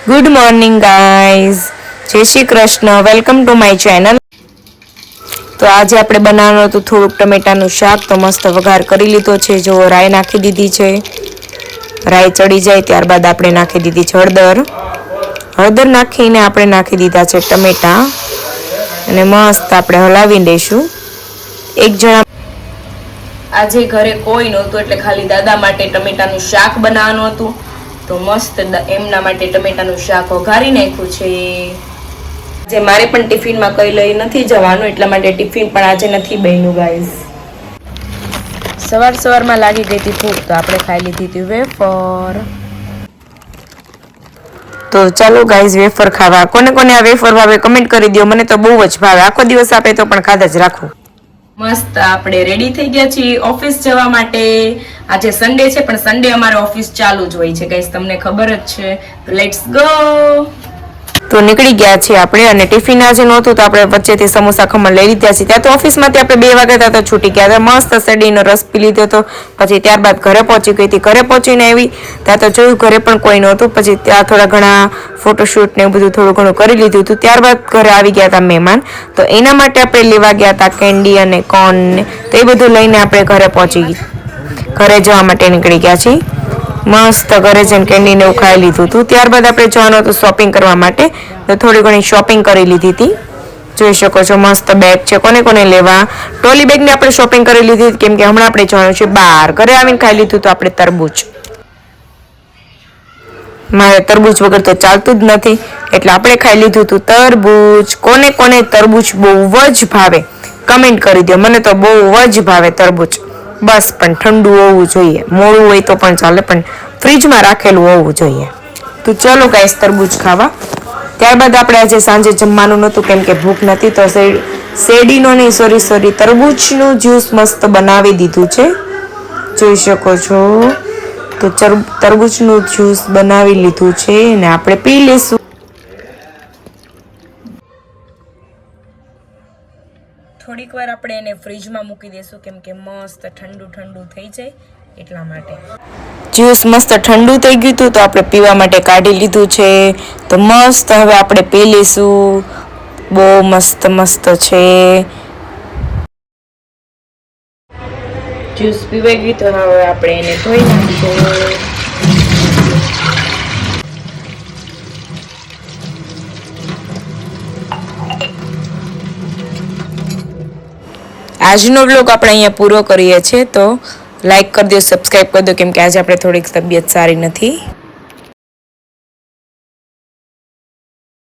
Good morning guys, જય Shri Krishna. Welcome to my channel. તો આજે આપણે બનાવવાનું હતું થોડુંક ટમેટાનું શાક. તો મસ્ત વઘાર કરી લીધો છે. જો રાઈ નાખી દીધી છે. રાઈ ચડી જાય ત્યારબાદ આપણે નાખી દીધી છે હળદર નાખીને આપણે નાખી દીધા છે ટમેટા અને મસ્ત આપણે હલાવી દઈશું. એક જણા આજે ઘરે કોઈ નહોતું એટલે ખાલી દાદા માટે ટમેટાનું શાક બનાવવાનું હતું. તો મસ્ત એમના માટે ટમેટાનું શાક વઘારી નાખ્યું છે. જે મારે પણ ટિફિનમાં કઈ લઈ નથી જવાનું એટલા માટે ટિફિન પણ આજે નથી બન્યું ગાઈઝ. સવારમાં લાગી ગઈ હતી ભૂખ તો આપણે ખાઈ લીધી હતી વેફર. તો ચાલો ગાઈઝ વેફર ખાવા. કોને કોને આ વેફર ભાવે કમેન્ટ કરી દો. મને તો બહુ જ ભાવે. આખો દિવસ આપે તો પણ ખાધા જ રાખું. મસ્ત આપણે રેડી થઈ ગયા છીએ ઓફિસ જવા માટે. આજે સન્ડે છે પણ સન્ડે અમારે ઓફિસ ચાલુ જ હોય છે ગાઈસ, તમને ખબર જ છે. તો લેટ્સ ગો. તો નીકળી ગયા છીએ આપણે અને ટિફિન આજે નહોતું તો આપણે વચ્ચેથી સમોસા ખમણ લઈ લીધા છે. ત્યાં તો ઓફિસમાંથી આપણે 2 વાગ્યા તો છૂટી ગયા હતા. મસ્ત શેરડીનો રસ પી લીધો હતો. પછી ત્યારબાદ ઘરે પહોંચી ગઈ હતી. ઘરે પહોંચીને આવી ત્યાં તો જોયું ઘરે પણ કોઈ નહોતું. પછી ત્યાં થોડા ઘણા ફોટોશૂટ ને એવું બધું થોડું ઘણું કરી લીધું હતું. ત્યારબાદ ઘરે આવી ગયા હતા મહેમાન. તો એના માટે આપણે લેવા ગયા હતા કેન્ડી અને કોર્ન ને. તો એ બધું લઈને આપણે ઘરે પહોંચી ઘરે જવા માટે નીકળી ગયા છીએ. મસ્ત ઘરે જઈને કેન્ડીને એવું ખાઈ લીધું હતું. ત્યારબાદ આપણે જવાનું હતું શોપિંગ કરવા માટે. તો થોડી ઘણી શોપિંગ કરી લીધી હતી. જોઈ શકો છો મસ્ત બેગ છે. કોને કોને લેવા ટ્રોલી બેગની આપણે શોપિંગ કરી લીધી કેમ કે હમણાં આપણે જવાનું છે બહાર. ઘરે આવીને ખાઈ લીધું તો આપણે તરબૂચ. મારે તરબૂચ વગર તો ચાલતું જ નથી એટલે આપણે ખાઈ લીધું હતું તરબૂચ. કોને કોને તરબૂચ બહુ જ ભાવે કમેન્ટ કરી દો. મને તો બહુ જ ભાવે તરબૂચ. બસ પણ ઠંડુ હોવું જોઈએ. મોડું હોય તો પણ ચાલે પણ ફ્રીજમાં રાખેલું હોવું જોઈએ. તો ચલો ગાઈસ તરબૂચ ખાવા. ત્યારબાદ આપણે આજે સાંજે જમવાનું નહોતું કેમ કે ભૂખ નથી તો શેરડીનો નહીં સોરી તરબૂચનું જ્યુસ મસ્ત બનાવી દીધું છે. જોઈ શકો છો. તો તરબૂચનું જ્યુસ બનાવી લીધું છે અને આપણે પી લઈશું. થોડીક વાર આપણે એને ફ્રીજમાં મૂકી દઈશું કેમ કે મસ્ત ઠંડુ થઈ જાય એટલા માટે. જ્યુસ મસ્ત ઠંડુ થઈ ગયું હતું તો આપણે પીવા માટે કાઢી લીધું છે. તો મસ્ત હવે આપણે પી લઈશું. બહુ મસ્ત છે જ્યુસ. પીવાઈ ગયું તો હવે આપણે એને ધોઈ નાખીશું. આજનો વ્લોગ આપણે અહીંયા પૂરો કરીએ છીએ. તો લાઈક કરી દો, સબસ્ક્રાઈબ કરી દો કેમ કે આજે આપણે થોડીક તબિયત સારી નથી.